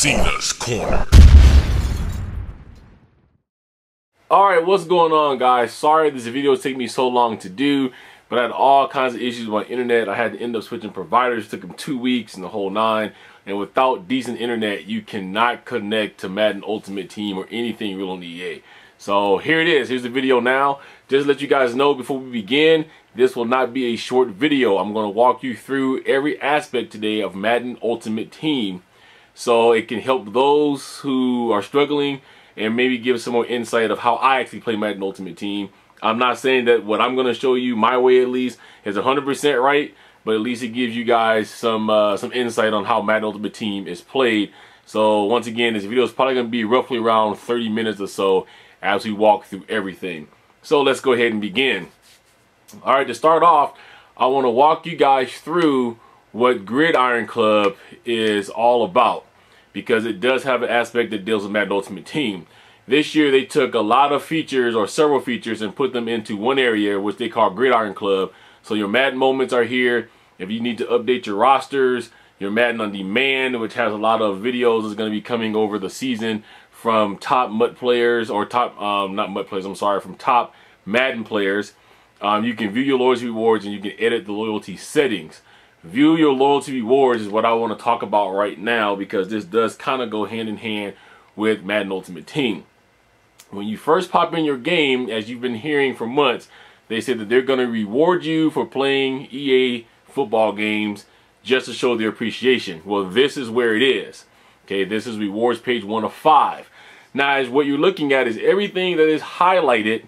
Cena's Corner. Alright, what's going on, guys? Sorry this video took me so long to do, but I had all kinds of issues with my internet. I had to end up switching providers. It took them 2 weeks and the whole nine. And without decent internet, you cannot connect to Madden Ultimate Team or anything real on EA. So here it is. Here's the video now. Just to let you guys know before we begin, this will not be a short video. I'm going to walk you through every aspect today of Madden Ultimate Team, so it can help those who are struggling and maybe give some more insight of how I actually play Madden Ultimate Team. I'm not saying that what I'm going to show you, my way at least, is 100% right, but at least it gives you guys some insight on how Madden Ultimate Team is played. So once again, this video is probably going to be roughly around 30 minutes or so as we walk through everything. So let's go ahead and begin. Alright, to start off, I want to walk you guys through what Gridiron Club is all about, because it does have an aspect that deals with Madden Ultimate Team. This year they took a lot of features, or several features, and put them into one area, which they call Gridiron Club. So your Madden moments are here. If you need to update your rosters, your Madden on Demand, which has a lot of videos, is going to be coming over the season from top MUT players, or top, not MUT players, I'm sorry, from top Madden players. You can view your loyalty rewards and you can edit the loyalty settings. View your loyalty rewards is what I want to talk about right now, because this does kind of go hand in hand with Madden Ultimate Team. When you first pop in your game, as you've been hearing for months, they said that they're going to reward you for playing EA football games just to show their appreciation. Well, this is where it is. Okay, this is rewards page 1 of 5. Now, as what you're looking at is everything that is highlighted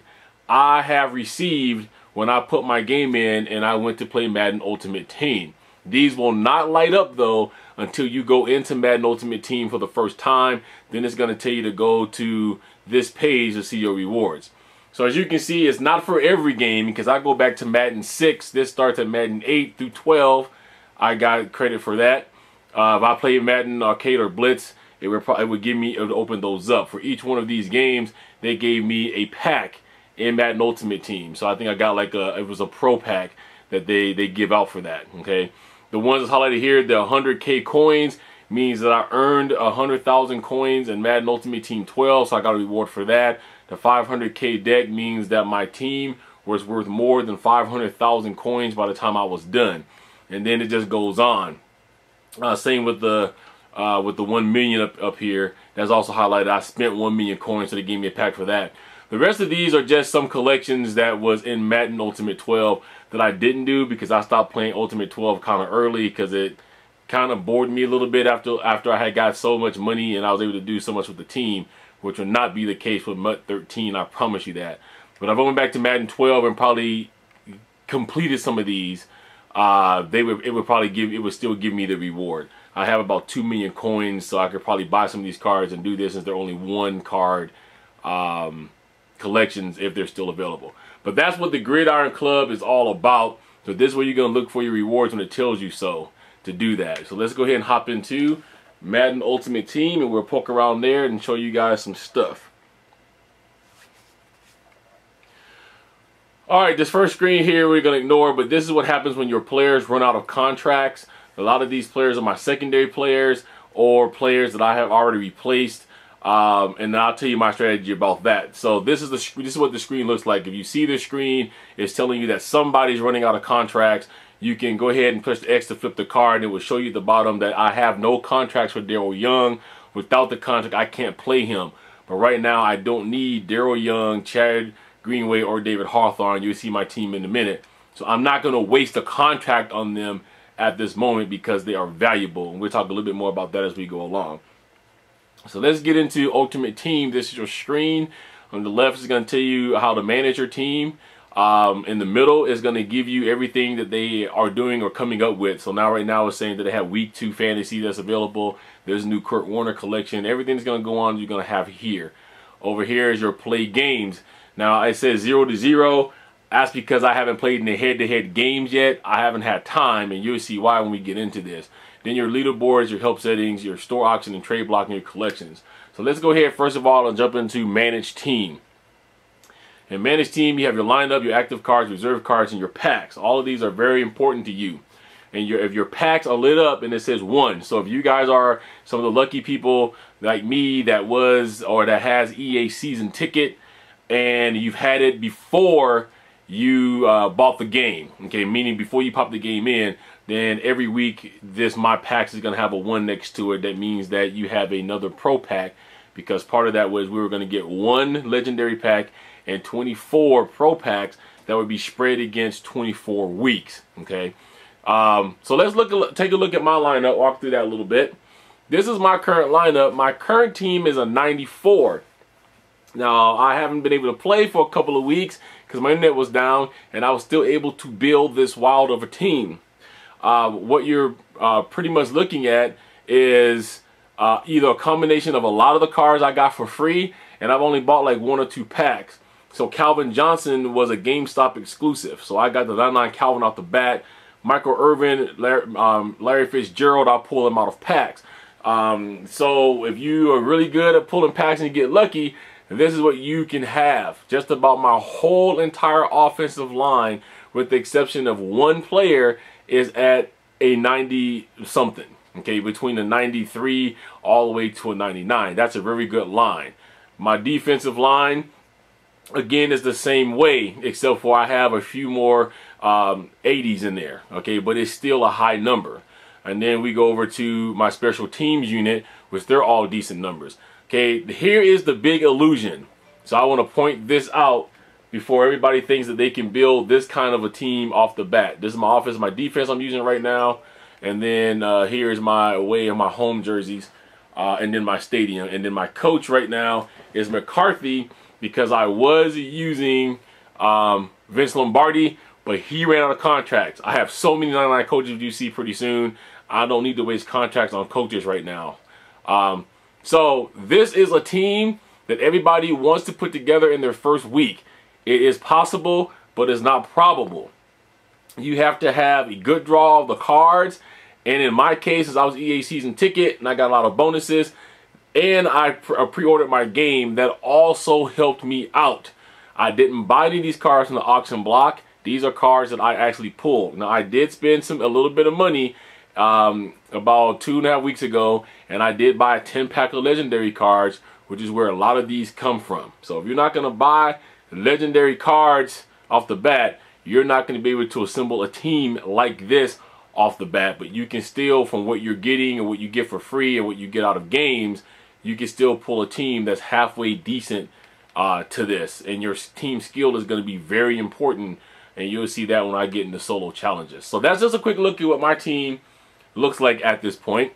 I have received when I put my game in and I went to play Madden Ultimate Team. These will not light up though until you go into Madden Ultimate Team for the first time. Then it's going to tell you to go to this page to see your rewards. So as you can see, it's not for every game, because I go back to Madden 6. This starts at Madden 8 through 12. I got credit for that. If I play Madden Arcade or Blitz, it would give me, it would open those up. For each one of these games, they gave me a pack in Madden Ultimate Team. So I think I got like it was a pro pack that they give out for that. Okay, the ones that's highlighted here, the 100K coins, means that I earned 100,000 coins in Madden Ultimate Team 12, so I got a reward for that. The 500K deck means that my team was worth more than 500,000 coins by the time I was done, and then it just goes on. Same with the 1 million up here. That's also highlighted. I spent 1 million coins, so they gave me a pack for that. The rest of these are just some collections that was in Madden Ultimate 12 that I didn't do because I stopped playing Ultimate 12 kind of early, because it kind of bored me a little bit after I had got so much money and I was able to do so much with the team, which would not be the case with MUT 13, I promise you that. But if I went back to Madden 12 and probably completed some of these, it would still give me the reward. I have about 2 million coins, so I could probably buy some of these cards and do this, since they're only one card collections if they're still available. But that's what the Gridiron Club is all about. So this is where you're going to look for your rewards when it tells you so to do that. So let's go ahead and hop into Madden Ultimate Team, and we'll poke around there and show you guys some stuff. Alright, this first screen here we're going to ignore, but this is what happens when your players run out of contracts. A lot of these players are my secondary players or players that I have already replaced. And I'll tell you my strategy about that. So this is what the screen looks like. If you see the screen, it's telling you that somebody's running out of contracts. You can go ahead and push the X to flip the card, and it will show you at the bottom that I have no contracts for Daryl Young. Without the contract, I can't play him. But right now, I don't need Daryl Young, Chad Greenway, or David Hawthorne. You'll see my team in a minute. So I'm not going to waste a contract on them at this moment, because they are valuable. And we'll talk a little bit more about that as we go along. So let's get into Ultimate Team. This is your screen. On the left is going to tell you how to manage your team. In the middle is going to give you everything that they are doing or coming up with. So now right now it's saying that they have week 2 fantasy that's available. There's a new Kurt Warner collection. Everything's going to go on, you're going to have here. Over here is your play games. Now it says 0 to 0. That's because I haven't played in the head-to-head games yet. I haven't had time, and you'll see why when we get into this. Then your leaderboards, your help settings, your store auction and trade block, and your collections. So let's go ahead first of all and jump into Manage Team. In Manage Team, you have your lineup, your active cards, reserve cards, and your packs. All of these are very important to you. and if your packs are lit up and it says 1. So if you guys are some of the lucky people like me that has EA season ticket and you've had it before you bought the game, okay, meaning before you pop the game in, then every week my packs is going to have a 1 next to it. That means that you have another pro pack, because part of that was we were going to get 1 legendary pack and 24 pro packs that would be spread against 24 weeks. Okay, so let's take a look at my lineup, walk through that a little bit. This is my current lineup. My current team is a 94. Now, I haven't been able to play for a couple of weeks because my internet was down, and I was still able to build this wild of a team. What you're pretty much looking at is either a combination of a lot of the cards I got for free, and I've only bought like 1 or 2 packs. So Calvin Johnson was a GameStop exclusive, so I got the 99 Calvin off the bat. Michael Irvin, Larry Fitzgerald, I'll pull them out of packs. So if you are really good at pulling packs and you get lucky, this is what you can have. Just about my whole entire offensive line, with the exception of 1 player, is at a 90 something. Okay, between a 93 all the way to a 99. That's a very good line. My defensive line, again, is the same way, except for I have a few more 80s in there. Okay, but it's still a high number. And then we go over to my special teams unit, which they're all decent numbers. Okay, here is the big illusion. So I want to point this out before everybody thinks that they can build this kind of a team off the bat. This is my offense, my defense I'm using right now. And then here's my away and my home jerseys, and then my stadium. And then my coach right now is McCarthy, because I was using Vince Lombardi, but he ran out of contracts. I have so many 99 coaches you see pretty soon. I don't need to waste contracts on coaches right now. So this is a team that everybody wants to put together in their first week. It is possible, but it's not probable. You have to have a good draw of the cards. And in my case, as I was EA season ticket and I got a lot of bonuses, and I pre-ordered my game, that also helped me out. I didn't buy any of these cards from the auction block. These are cards that I actually pulled. Now, I did spend a little bit of money about 2.5 weeks ago, and I did buy a 10-pack of legendary cards, which is where a lot of these come from. So if you're not going to buy legendary cards off the bat, you're not going to be able to assemble a team like this off the bat. But you can still, from what you're getting and what you get for free and what you get out of games, you can still pull a team that's halfway decent to this. And your team skill is going to be very important, and you'll see that when I get into solo challenges. So that's just a quick look at what my team looks like at this point.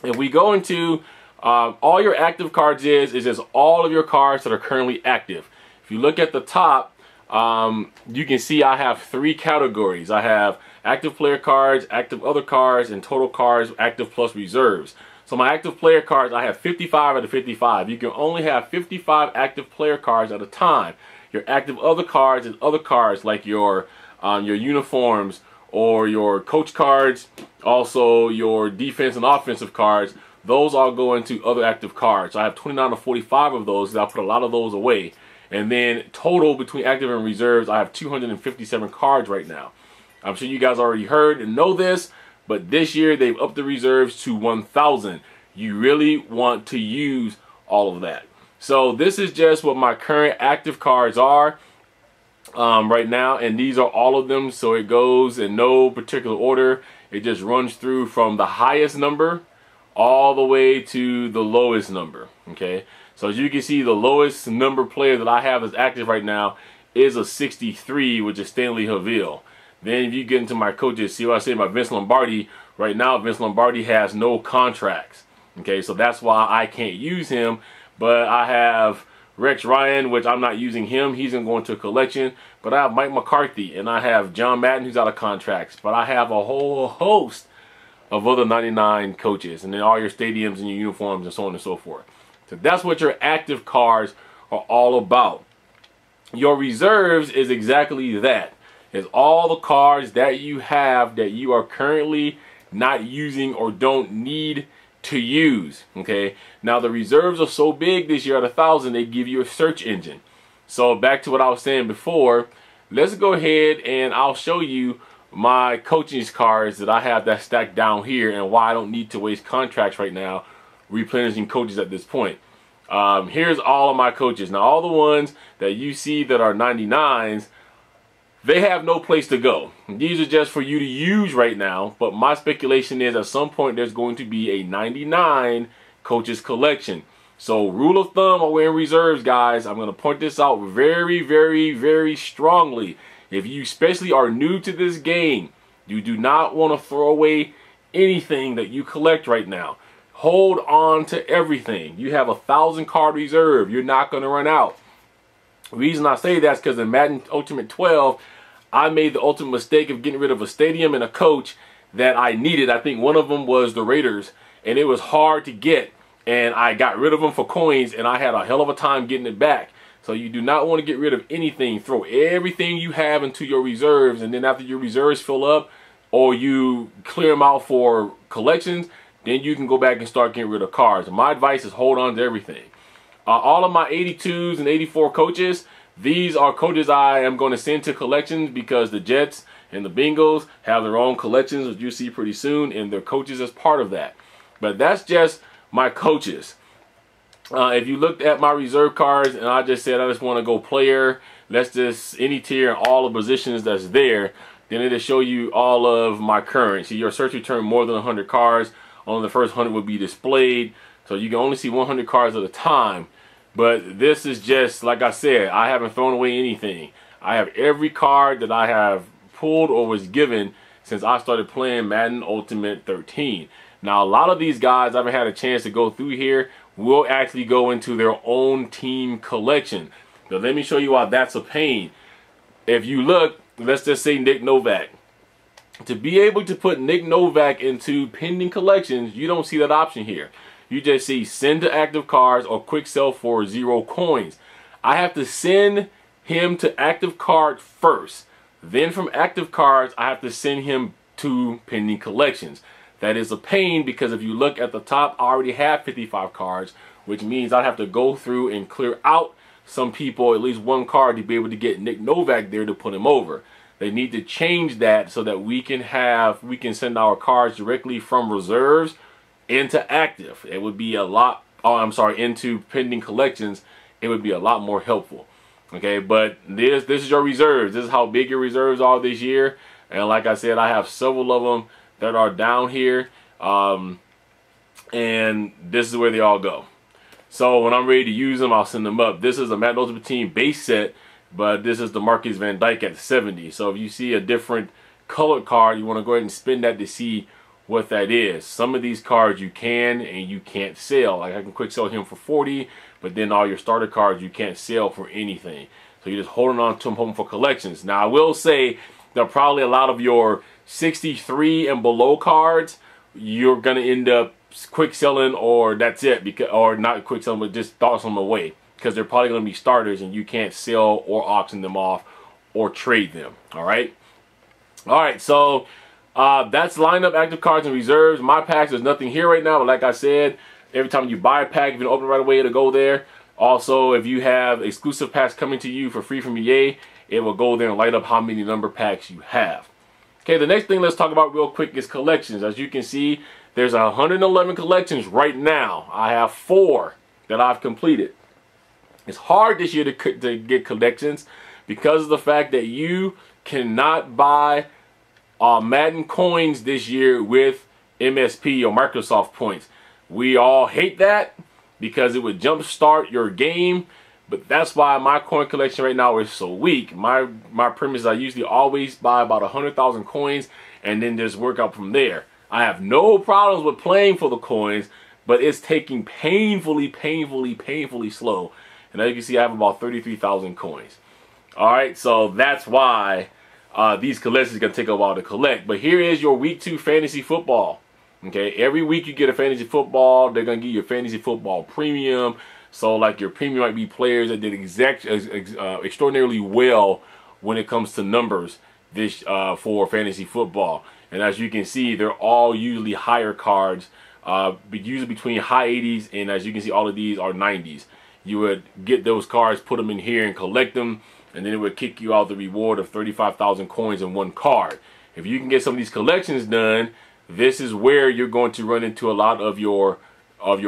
If we go into all your active cards is just all of your cards that are currently active. If you look at the top, you can see I have 3 categories. I have active player cards, active other cards, and total cards, active plus reserves. So my active player cards, I have 55 out of 55. You can only have 55 active player cards at a time. Your active other cards is other cards like your uniforms or your coach cards, also your defense and offensive cards. Those all go into other active cards. So I have 29 to 45 of those. I put a lot of those away. And then total between active and reserves, I have 257 cards right now. I'm sure you guys already heard and know this, but this year they've upped the reserves to 1,000. You really want to use all of that. So this is just what my current active cards are right now, and these are all of them. So it goes in no particular order. It just runs through from the highest number all the way to the lowest number. Okay, so as you can see, the lowest number player that I have as active right now is a 63, which is Stanley Haville. Then if you get into my coaches, see what I say about Vince Lombardi. Right now, Vince Lombardi has no contracts. Okay, so that's why I can't use him. But I have Rex Ryan, which I'm not using him. He's going to go into a collection. But I have Mike McCarthy, and I have John Madden, who's out of contracts. But I have a whole host of other 99 coaches, and then all your stadiums and your uniforms and so on and so forth. So that's what your active cards are all about. Your reserves is exactly that. It's all the cards that you have that you are currently not using or don't need to use. Okay, now the reserves are so big this year at 1,000, they give you a search engine. So back to what I was saying before, let's go ahead and I'll show you my coaching cards that I have that stacked down here, and why I don't need to waste contracts right now replenishing coaches at this point. Here's all of my coaches. Now, all the ones that you see that are 99s, they have no place to go. These are just for you to use right now, but my speculation is at some point there's going to be a 99 coaches collection. So rule of thumb while we're in reserves, guys, I'm going to point this out very, very, very strongly. If you especially are new to this game, you do not want to throw away anything that you collect right now. Hold on to everything. You have 1,000 card reserve. You're not going to run out. The reason I say that is because in Madden Ultimate 12, I made the ultimate mistake of getting rid of a stadium and a coach that I needed. I think one of them was the Raiders, and it was hard to get. And I got rid of them for coins, and I had a hell of a time getting it back. So you do not want to get rid of anything. Throw everything you have into your reserves, and then after your reserves fill up or you clear them out for collections, then you can go back and start getting rid of cards. My advice is hold on to everything. All of my 82s and 84 coaches, these are coaches I am going to send to collections because the Jets and the Bengals have their own collections, as you see pretty soon, and their coaches as part of that. But that's just my coaches. If you looked at my reserve cards and I just said I just want to go player, let's just any tier and all the positions that's there, then it'll show you all of my current. See, your search return more than 100 cards. Only the first 100 will be displayed, so you can only see 100 cards at a time. But this is just, like I said, I haven't thrown away anything. I have every card that I have pulled or was given since I started playing Madden Ultimate 13. Now, a lot of these guys I haven't had a chance to go through here will actually go into their own team collection. Now, let me show you why that's a pain. If you look, let's just say Nick Novak. To be able to put Nick Novak into pending collections, you don't see that option here. You just see send to active cards or quick sell for 0 coins. I have to send him to active card first. Then from active cards, I have to send him to pending collections. That is a pain because if you look at the top, I already have 55 cards, which means I have to go through and clear out some people, at least one card, to be able to get Nick Novak there to put him over. They need to change that so that we can send our cards directly from reserves into active. It would be a lot, into pending collections. It would be a lot more helpful. Okay, but this is your reserves. This is how big your reserves are this year. And like I said, I have several of them that are down here. And this is where they all go. So when I'm ready to use them, I'll send them up. This is a Madden Ultimate Team base set, but this is the Marcus Van Dyke at 70. So if you see a different colored card, you want to go ahead and spin that to see what that is. Some of these cards you can and you can't sell. Like I can quick sell him for 40, but then all your starter cards you can't sell for anything. So you're just holding on to them home for collections. Now I will say that probably a lot of your 63 and below cards you're gonna end up quick selling, or that's it, because, or not quick selling, but just toss them away because they're probably gonna be starters and you can't sell or auction them off or trade them. All right, so that's lineup, active cards, and reserves. My packs, there's nothing here right now, but like I said, every time you buy a pack, if you don't open it right away, it'll go there. Also, if you have exclusive packs coming to you for free from EA, it will go there and light up how many number packs you have. Okay, the next thing let's talk about real quick is collections. As you can see, there's 111 collections right now. I have 4 that I've completed. It's hard this year to get collections because of the fact that you cannot buy Madden coins this year with MSP or Microsoft points. We all hate that because it would jumpstart your game, but that's why my coin collection right now is so weak. My premise is I usually always buy about 100,000 coins and then just work out from there. I have no problems with playing for the coins, but it's taking painfully slow. And as you can see, I have about 33,000 coins. All right, so that's why these collections are going to take a while to collect. But here is your week 2 fantasy football. Okay, every week you get a fantasy football. They're going to give you a fantasy football premium. So like your premium might be players that did extraordinarily well when it comes to numbers this for fantasy football. And as you can see, they're all usually higher cards, usually between high 80s, and as you can see, all of these are 90s. You would get those cards, put them in here and collect them, and then it would kick you out the reward of 35,000 coins in one card. if you can get some of these collections done, this is where you're going to run into a lot of your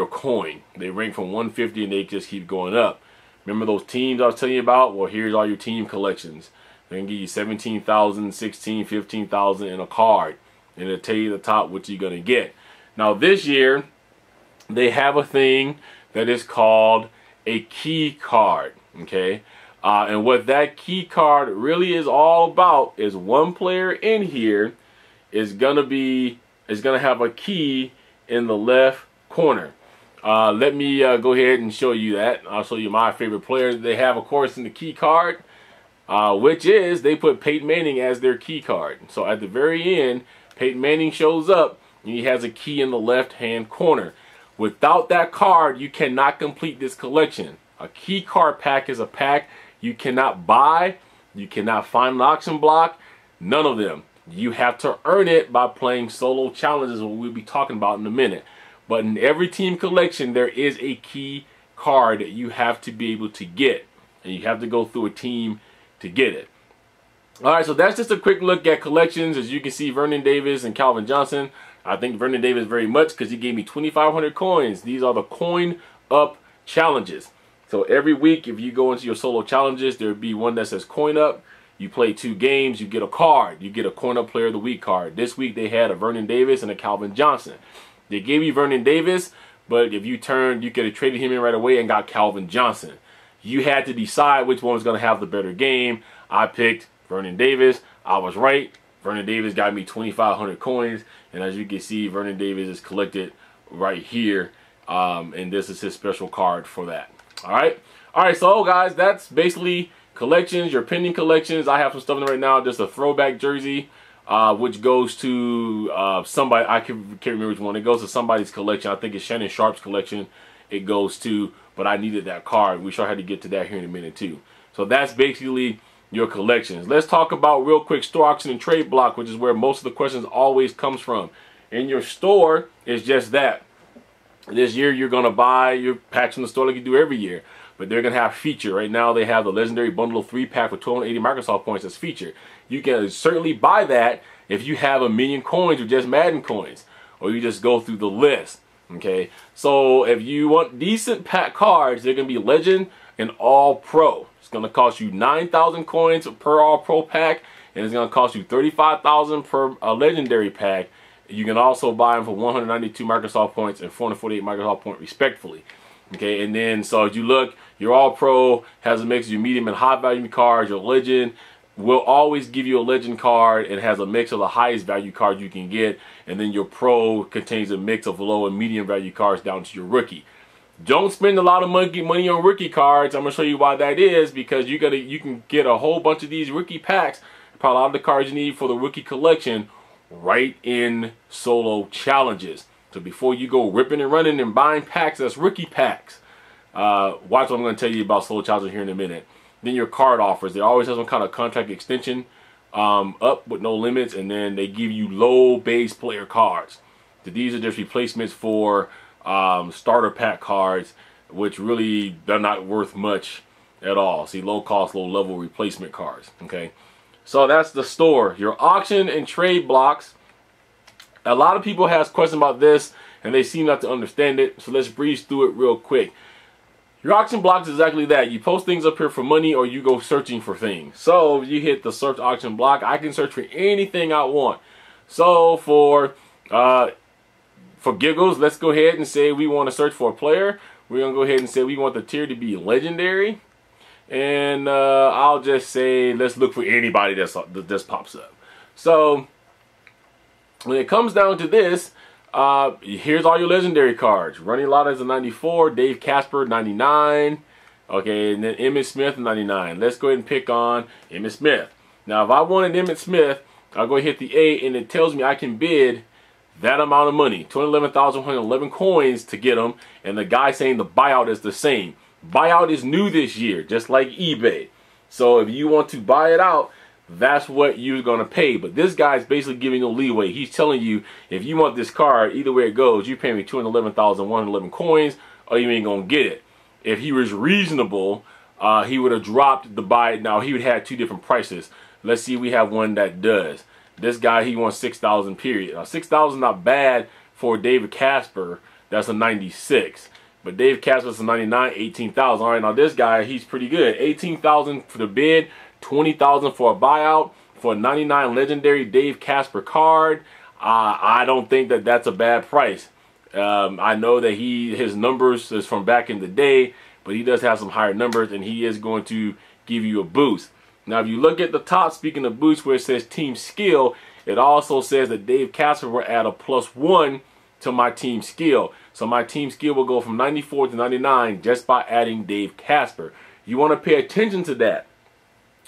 coin. They rank from 150 and they just keep going up. Remember those teams I was telling you about? Well, here's all your team collections. They can give you 17,000, 16, 15,000 in a card, and it'll tell you at the top what you're gonna get. Now this year, they have a thing that is called a key card. Okay, and what that key card really is all about is one player in here is gonna have a key in the left corner. Let me go ahead and show you that. I'll show you my favorite player they have, of course, in the key card, which is they put Peyton Manning as their key card. So at the very end, Peyton Manning shows up and he has a key in the left-hand corner. Without that card, you cannot complete this collection. A key card pack is a pack you cannot buy, you cannot find an auction block, none of them. You have to earn it by playing solo challenges, what we'll be talking about in a minute. But in every team collection, there is a key card that you have to be able to get. And you have to go through a team to get it. Alright, so that's just a quick look at collections. As you can see, Vernon Davis and Calvin Johnson. I think Vernon Davis very much because he gave me 2,500 coins. These are the coin up challenges. So every week, if you go into your solo challenges, there will be one that says coin up. You play 2 games, you get a card. You get a coin up player of the week card. This week they had a Vernon Davis and a Calvin Johnson. They gave you Vernon Davis, but if you turned, you could have traded him in right away and got Calvin Johnson. You had to decide which one was going to have the better game. I picked Vernon Davis. I was right. Vernon Davis got me 2,500 coins, and as you can see, Vernon Davis is collected right here, and this is his special card for that. All right, so guys, that's basically collections, your pending collections. I have some stuff in there right now, just a throwback jersey, which goes to somebody, I can't remember which one. It goes to somebody's collection. I think it's Shannon Sharp's collection it goes to, but I needed that card. We sure had to get to that here in a minute too. So that's basically your collections. Let's talk about real quick store auction and trade block, which is where most of the questions always comes from. In your store is just that. This year you're going to buy your packs from the store like you do every year, but they're going to have feature. Right now they have the legendary bundle of 3 pack with 280 Microsoft points as feature. You can certainly buy that if you have 1,000,000 coins or just Madden coins, or you just go through the list. Okay, so if you want decent pack cards, they're going to be Legend and All Pro. It's going to cost you 9,000 coins per All Pro pack, and it's going to cost you 35,000 per Legendary pack. You can also buy them for 192 Microsoft points and 448 Microsoft points respectively. Okay, and then so as you look, your All Pro has a mix of your medium and high value cards. Your Legend will always give you a Legend card and has a mix of the highest value card you can get, and then your Pro contains a mix of low and medium value cards down to your Rookie. Don't spend a lot of money on Rookie cards. I'm gonna show you why that is, because you can get a whole bunch of these Rookie packs, probably a lot of the cards you need for the Rookie collection, right in solo challenges. So before you go ripping and running and buying packs that's Rookie packs, watch what I'm going to tell you about solo challenges here in a minute. Then your card offers, they always have some kind of contract extension up with no limits, and then they give you low base player cards. So these are just replacements for starter pack cards, which really they're not worth much at all. See, low cost, low level replacement cards. Okay, so that's the store. Your auction and trade blocks. A lot of people have questions about this and they seem not to understand it, so let's breeze through it real quick. Your auction blocks is exactly that. You post things up here for money, or you go searching for things. So if you hit the search auction block, I can search for anything I want. So for giggles, let's go ahead and say we want to search for a player. We're going to go ahead and say we want the tier to be legendary. And I'll just say let's look for anybody that just pops up. So when it comes down to this, here's all your legendary cards. Running Lotta is a 94, Dave Casper 99, okay, and then Emmitt Smith 99. Let's go ahead and pick on Emmitt Smith. Now if I wanted Emmitt Smith, I'll go hit the A and it tells me I can bid that amount of money, 211,111 coins to get him, and the guy saying the buyout is the same. Buyout is new this year, just like eBay. So if you want to buy it out, that's what you're going to pay. But this guy's basically giving you leeway. He's telling you, if you want this card, either way it goes, you pay me 211,111 coins, or you ain't going to get it. If he was reasonable, he would have dropped the buy. Now, he would have 2 different prices. Let's see, we have one that does. This guy, he wants 6,000 period. Now 6,000 not bad for David Casper. That's a 96. But Dave Casper's a 99, 18,000. All right, now this guy, he's pretty good. 18,000 for the bid, 20,000 for a buyout for a 99 legendary Dave Casper card. I don't think that that's a bad price. I know that his numbers is from back in the day, but he does have some higher numbers, and he is going to give you a boost. Now, if you look at the top, speaking of boost, where it says team skill, it also says that Dave Casper will add a +1 to my team skill. So my team skill will go from 94 to 99 just by adding Dave Casper. You want to pay attention to that.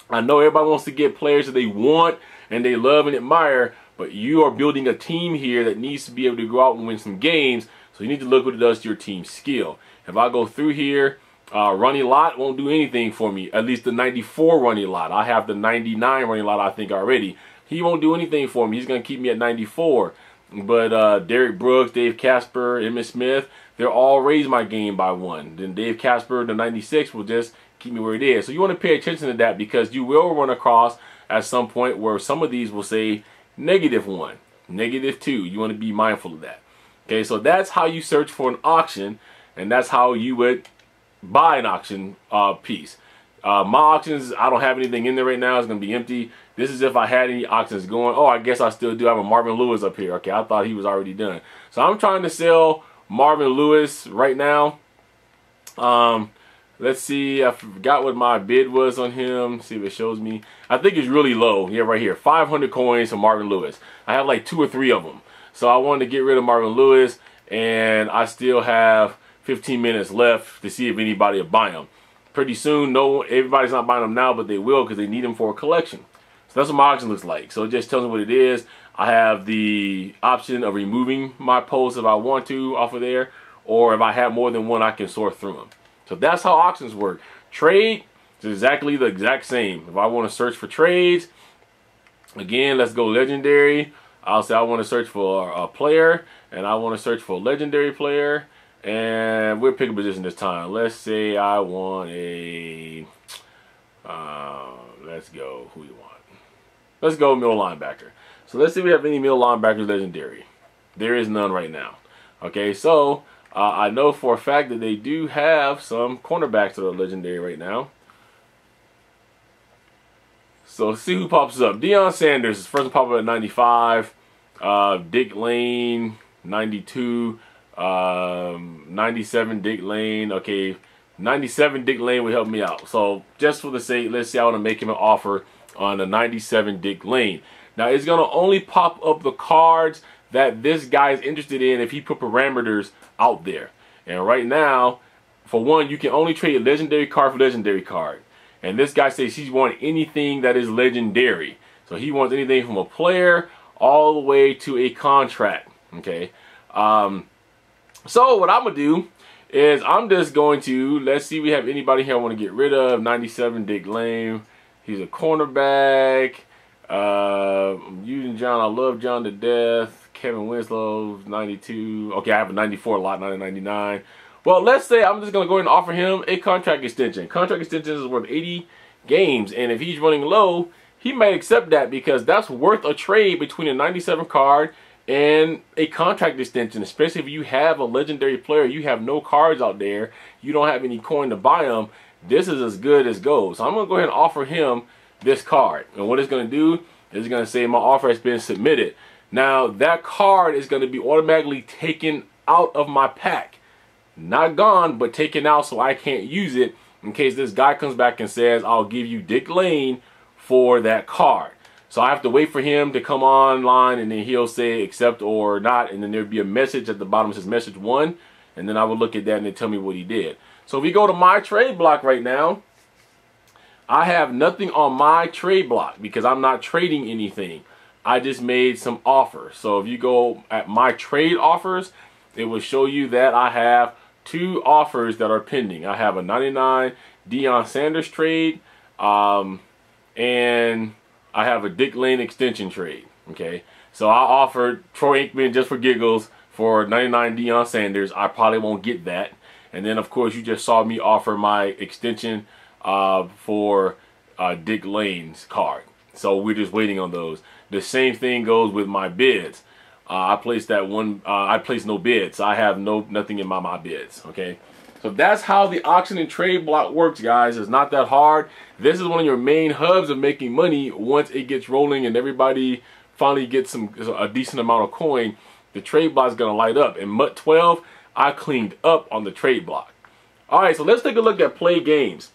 I know everybody wants to get players that they want and they love and admire, but you are building a team here that needs to be able to go out and win some games. So you need to look what it does to your team skill. If I go through here, Ronnie Lott won't do anything for me. At least the 94 Ronnie Lott. I have the 99 Ronnie Lott, I think, already. He won't do anything for me. He's going to keep me at 94. But Derek Brooks, Dave Casper, Emmitt Smith, they'll all raise my game by 1. Then Dave Casper, the 96, will just keep me where it is. So you want to pay attention to that, because you will run across at some point where some of these will say -1, -2. You want to be mindful of that. Okay, so that's how you search for an auction, and that's how you would buy an auction piece. My auctions, I don't have anything in there right now. It's going to be empty. This is if I had any auctions going. Oh, I guess I still do have a Marvin Lewis up here. Okay, I thought he was already done. So I'm trying to sell Marvin Lewis right now. Let's see. I forgot what my bid was on him. See if it shows me. I think it's really low. Yeah, right here. 500 coins for Marvin Lewis. I have like 2 or 3 of them. So I wanted to get rid of Marvin Lewis, and I still have 15 minutes left to see if anybody will buy him. Pretty soon, no, everybody's not buying them now, but they will, because they need them for a collection. So that's what my auction looks like. So it just tells me what it is. I have the option of removing my posts if I want to off of there, or if I have more than one, I can sort through them. So that's how auctions work. Trade is exactly the exact same. If I want to search for trades, again, let's go legendary. I'll say I want to search for a player, and I want to search for a legendary player. And we'll pick a position this time. Let's say I want a, let's go, who you want? Let's go middle linebacker. So let's see if we have any middle linebackers legendary. There is none right now. Okay, so I know for a fact that they do have some cornerbacks that are legendary right now. So let's see who pops up. Deion Sanders is first one pop up at 95. Dick Lane, 92. 97 Dick Lane. Okay, 97 Dick Lane will help me out. So just for the sake, let's see, I want to make him an offer on a 97 Dick Lane. Now it's going to only pop up the cards that this guy is interested in if he put parameters out there. And right now, for one, you can only trade a legendary card for legendary card. And this guy says he's wanting anything that is legendary. So he wants anything from a player all the way to a contract. Okay. So what I'm going to do is I'm just going to, let's see, we have anybody here I want to get rid of. 97 Dick Lane. He's a cornerback. I'm using John. I love John to death. Kevin Winslow, 92. Okay, I have a 94 lot, not a 99. Well, let's say I'm just going to go ahead and offer him a contract extension. Contract extension is worth 80 games. And if he's running low, he may accept that, because that's worth a trade between a 97 card and a contract extension, especially if you have a legendary player, you have no cards out there, you don't have any coin to buy them. This is as good as goes. So I'm going to go ahead and offer him this card. And what it's going to do is it's going to say my offer has been submitted. Now that card is going to be automatically taken out of my pack. Not gone, but taken out so I can't use it in case this guy comes back and says, I'll give you Dick Lane for that card. So I have to wait for him to come online, and then he'll say accept or not, and then there'll be a message at the bottom that says message 1, and then I will look at that and then tell me what he did. So if we go to my trade block right now, I have nothing on my trade block because I'm not trading anything. I just made some offers. So if you go at my trade offers, it will show you that I have 2 offers that are pending. I have a 99 Deion Sanders trade, and I have a Dick Lane extension trade. Okay, so I offered Troy Aikman just for giggles for 99 Deion Sanders. I probably won't get that. And then, of course, you just saw me offer my extension for Dick Lane's card. So we're just waiting on those. The same thing goes with my bids. I placed that one. I placed no bids. I have nothing in my bids. Okay. So that's how the auction and trade block works, guys. It's not that hard. This is one of your main hubs of making money. Once it gets rolling and everybody finally gets a decent amount of coin, the trade block is going to light up. In MUT 12, I cleaned up on the trade block. All right, so let's take a look at play games.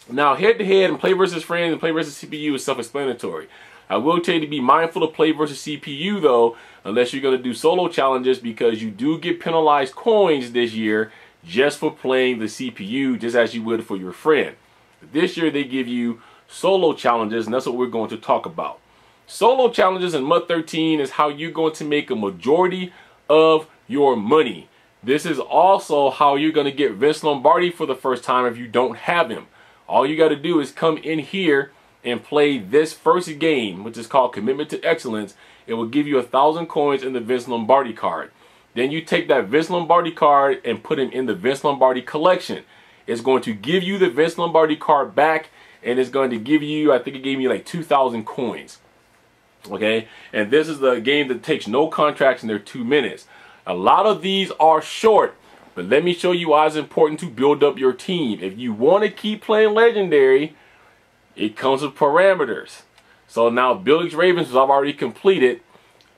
Now, head-to-head and play versus friends and play versus CPU is self-explanatory. I will tell you to be mindful of play versus CPU, though, unless you're going to do solo challenges, because you do get penalized coins this year just for playing the CPU, just as you would for your friend. This year they give you solo challenges, and that's what we're going to talk about. Solo challenges in MUT 13 is how you're going to make a majority of your money. This is also how you're going to get Vince Lombardi for the first time if you don't have him. All you got to do is come in here and play this first game, which is called Commitment to Excellence. It will give you 1,000 coins in the Vince Lombardi card. Then you take that Vince Lombardi card and put him in the Vince Lombardi collection. It's going to give you the Vince Lombardi card back, and it's going to give you, I think it gave me like 2,000 coins. Okay, and this is the game that takes no contracts and they're 2 minutes. A lot of these are short, but let me show you why it's important to build up your team. If you want to keep playing Legendary, it comes with parameters. So now Billigs Ravens, which I've already completed,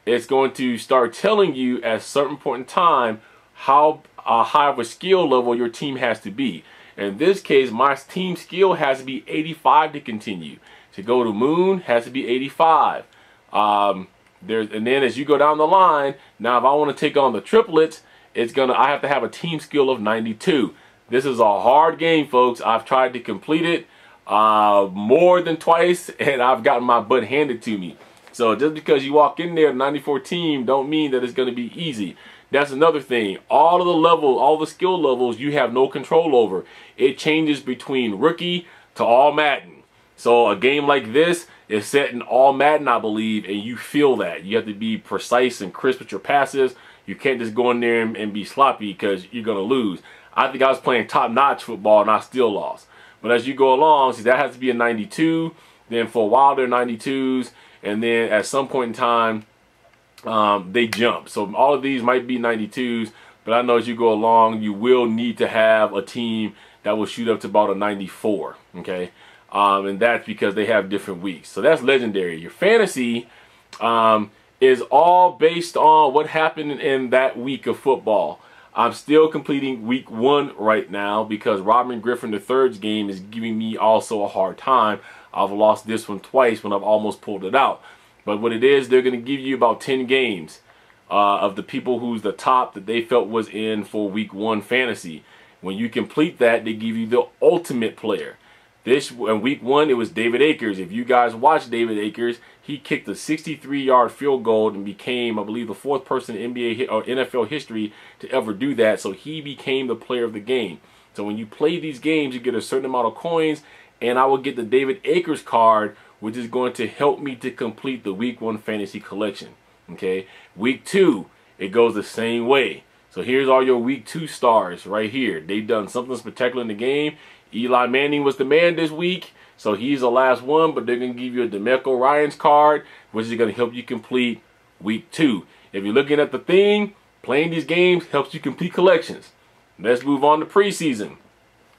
it's going to start telling you at a certain point in time how high of a skill level your team has to be. In this case, my team skill has to be 85 to continue. To go to Moon has to be 85. And then as you go down the line, now if I want to take on the triplets, I have to have a team skill of 92. This is a hard game, folks. I've tried to complete it more than twice, and I've gotten my butt handed to me. So just because you walk in there 94 team don't mean that it's going to be easy. That's another thing. All of the levels, all the skill levels, you have no control over. It changes between rookie to all Madden. So a game like this is set in all Madden, I believe, and you feel that. You have to be precise and crisp with your passes. You can't just go in there and be sloppy, because you're going to lose. I think I was playing top-notch football and I still lost. But as you go along, see, that has to be a 92. Then for a while they're 92s. And then at some point in time, they jump. So all of these might be 92s, but I know as you go along, you will need to have a team that will shoot up to about a 94, okay? And that's because they have different weeks. So that's Legendary. Your fantasy is all based on what happened in that week of football. I'm still completing week 1 right now because Robin Griffin III's game is giving me also a hard time. I've lost this one twice when I've almost pulled it out. But what it is, they're going to give you about 10 games of the people who's the top that they felt was in for week 1 fantasy. When you complete that, they give you the ultimate player. In week 1, it was David Akers. If you guys watch David Akers, he kicked a 63-yard field goal and became, I believe, the 4th person in NBA or NFL history to ever do that. So he became the player of the game. So when you play these games, you get a certain amount of coins, and I will get the David Akers card, which is going to help me to complete the week 1 fantasy collection. Okay, week 2, it goes the same way. So here's all your week 2 stars right here. They've done something spectacular in the game. Eli Manning was the man this week, so he's the last one, but they're going to give you a DeMeco Ryans card, which is going to help you complete week 2. If you're looking at the thing, playing these games helps you complete collections. Let's move on to preseason.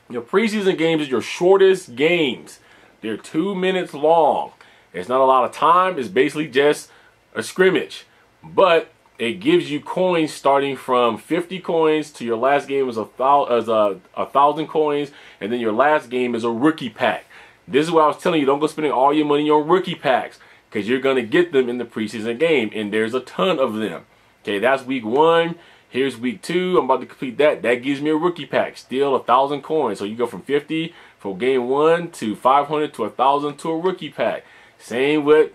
Your preseason games are your shortest games. They're 2 minutes long. It's not a lot of time. It's basically just a scrimmage. But it gives you coins starting from 50 coins to your last game is 1,000 coins. And then your last game is a rookie pack. This is what I was telling you. Don't go spending all your money on rookie packs, because you're going to get them in the preseason game. And there's a ton of them. Okay, that's week 1. Here's week 2. I'm about to complete that. That gives me a rookie pack. Still 1,000 coins. So you go from 50 for game 1 to 500 to 1,000 to a rookie pack. Same with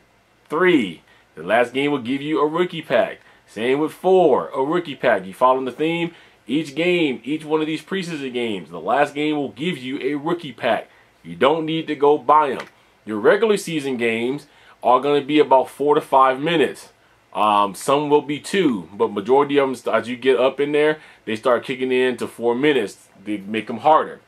3. The last game will give you a rookie pack. Same with 4. A rookie pack. You following the theme? Each game, each one of these preseason games, the last game will give you a rookie pack. You don't need to go buy them. Your regular season games are going to be about 4 to 5 minutes. Some will be 2, but majority of them, as you get up in there, they start kicking in to 4 minutes. They make them harder.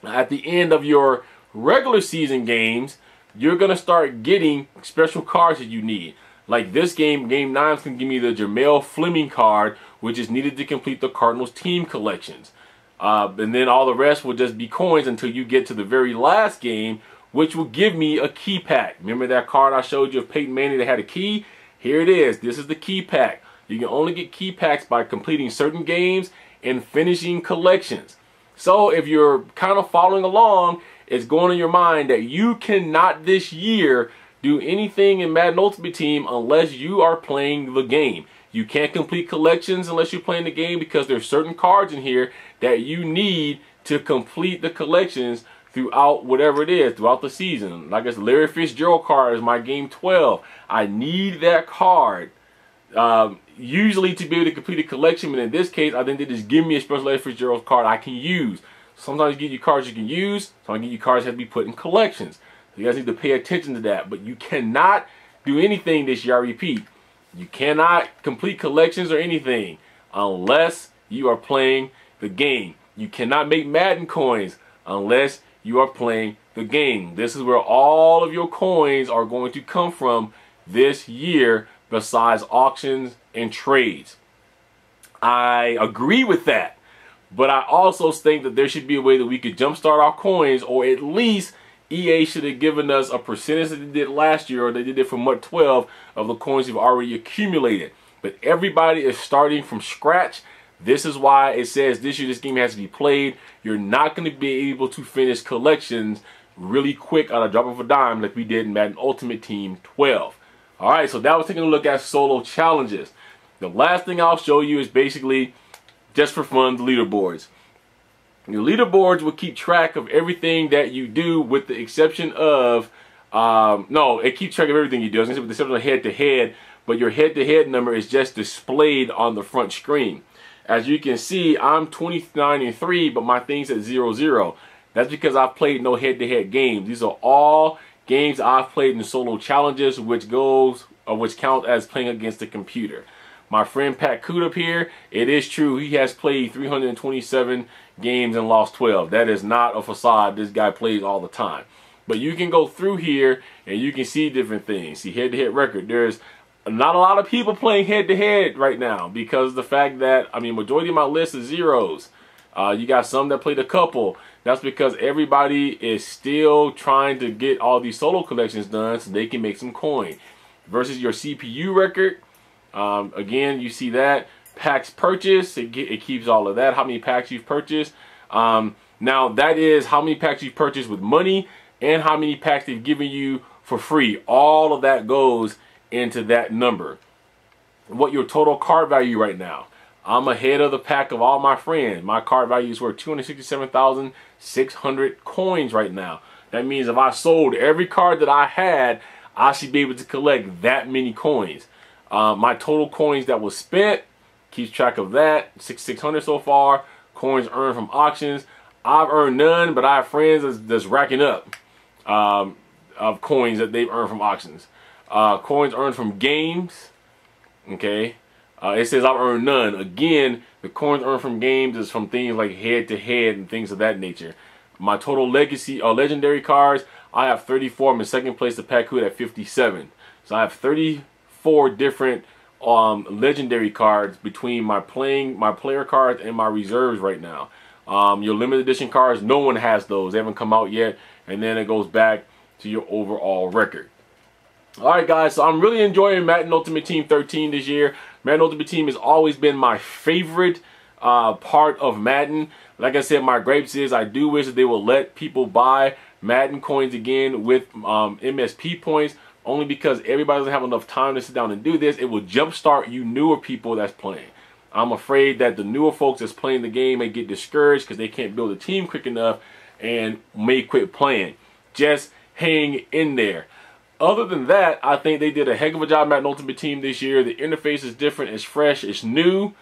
At the end of your regular season games, you're going to start getting special cards that you need. Like this game, Game 9 can give me the Jamel Fleming card, which is needed to complete the Cardinals team collections. And then all the rest will just be coins until you get to the very last game, which will give me a key pack. Remember that card I showed you of Peyton Manning that had a key? Here it is. This is the key pack. You can only get key packs by completing certain games and finishing collections. So if you're kind of following along, it's going in your mind that you cannot this year do anything in Madden Ultimate Team unless you are playing the game. You can't complete collections unless you're playing the game, because there's certain cards in here that you need to complete the collections throughout whatever it is, throughout the season. Like this Larry Fitzgerald card is my game 12. I need that card usually to be able to complete a collection, but in this case, I think they just give me a special Larry Fitzgerald card I can use. Sometimes give you cards you can use, sometimes give you cards that have to be put in collections. So you guys need to pay attention to that. But you cannot do anything this year, I repeat. You cannot complete collections or anything unless you are playing the game. You cannot make Madden coins unless you are playing the game. This is where all of your coins are going to come from this year, besides auctions and trades. I agree with that, but I also think that there should be a way that we could jumpstart our coins, or at least EA should have given us a percentage that they did last year, or they did it for MUT 12, of the coins you've already accumulated. But everybody is starting from scratch. This is why it says this year this game has to be played. You're not going to be able to finish collections really quick on a drop of a dime like we did in Madden Ultimate Team 12. Alright, so that was taking a look at solo challenges. The last thing I'll show you is basically, just for fun, the leaderboards. Your leaderboards will keep track of everything that you do, with the exception of, no, it keeps track of everything you do, with the exception of head-to-head, but your head-to-head number is just displayed on the front screen. As you can see, I'm 29-3, but my thing says 0-0. That's because I've played no head-to-head games. These are all games I've played in solo challenges, which count as playing against the computer. My friend Pat Coot up here, it is true, he has played 327 games and lost 12. That is not a facade. This guy plays all the time. But you can go through here and you can see different things. See head-to-head record. There's not a lot of people playing head-to-head right now, because of the fact that, I mean, majority of my list is zeros. You got some that played a couple. That's because everybody is still trying to get all these solo collections done so they can make some coin. Versus your CPU record, again, you see that. Packs purchased, it keeps all of that, how many packs you've purchased. Now, that is how many packs you've purchased with money and how many packs they've given you for free. All of that goes into that number. What your total card value right now. I'm ahead of the pack of all my friends. My card value is worth 267,600 coins right now. That means if I sold every card that I had, I should be able to collect that many coins. My total coins that was spent, keeps track of that, 600 so far. Coins earned from auctions. I've earned none, but I have friends that's racking up of coins that they've earned from auctions. Coins earned from games, okay. It says I've earned none. Again, the coins earned from games is from things like head-to-head and things of that nature. My total legacy or legendary cards, I have 34. I'm in second place to Pat Coot at 57. So I have 34 different legendary cards between my player cards and my reserves right now. Your limited edition cards, no one has those. They haven't come out yet. And then it goes back to your overall record. Alright guys, so I'm really enjoying Madden Ultimate Team 13 this year. Madden Ultimate Team has always been my favorite part of Madden. Like I said, my gripes is I do wish that they will let people buy Madden coins again with MSP points, only because everybody doesn't have enough time to sit down and do this. It will jumpstart you newer people that's playing. I'm afraid that the newer folks that's playing the game may get discouraged because they can't build a team quick enough and may quit playing. Just hang in there. Other than that, I think they did a heck of a job at Ultimate Team this year. The interface is different, it's fresh, it's new,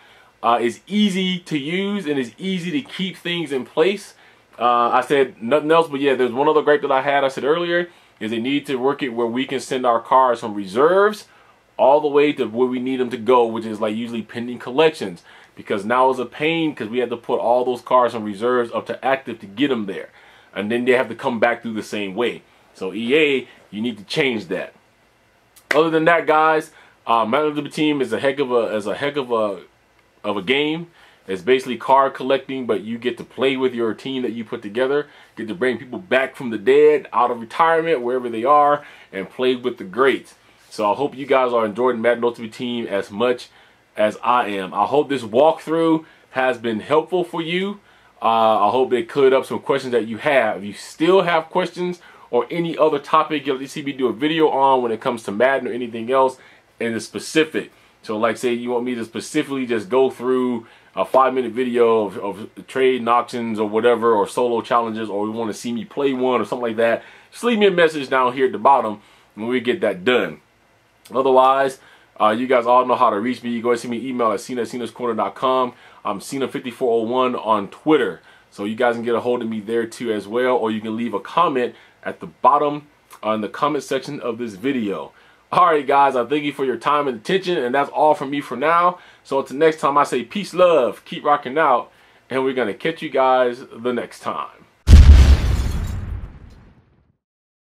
it's easy to use, and it's easy to keep things in place. I said nothing else, but yeah, there's one other gripe that I had. I said earlier is they need to work it where we can send our cards from reserves all the way to where we need them to go, which is like usually pending collections. Because now it's a pain because we have to put all those cards from reserves up to active to get them there, and then they have to come back through the same way. So EA, You need to change that. Other than that, guys, Madden Ultimate Team is a heck of a game. It's basically card collecting, but you get to play with your team that you put together. Get to bring people back from the dead, out of retirement, wherever they are, and play with the greats. So I hope you guys are enjoying Madden Ultimate Team as much as I am. I hope this walkthrough has been helpful for you. I hope it cleared up some questions that you have. If you still have questions or any other topic you'll see me do a video on when it comes to Madden or anything else, and it's specific. So like say you want me to specifically just go through a 5-minute video of trade and auctions or whatever, or solo challenges, or you want to see me play one or something like that, just leave me a message down here at the bottom and we get that done. Otherwise, you guys all know how to reach me. You go ahead and send me an email at cena@cenascorner.com. I'm Cena5401 on Twitter. So you guys can get a hold of me there too as well, or you can leave a comment at the bottom in the comment section of this video. Alright guys, I thank you for your time and attention, and that's all from me for now. So until next time, I say peace, love, keep rocking out, and we're going to catch you guys the next time.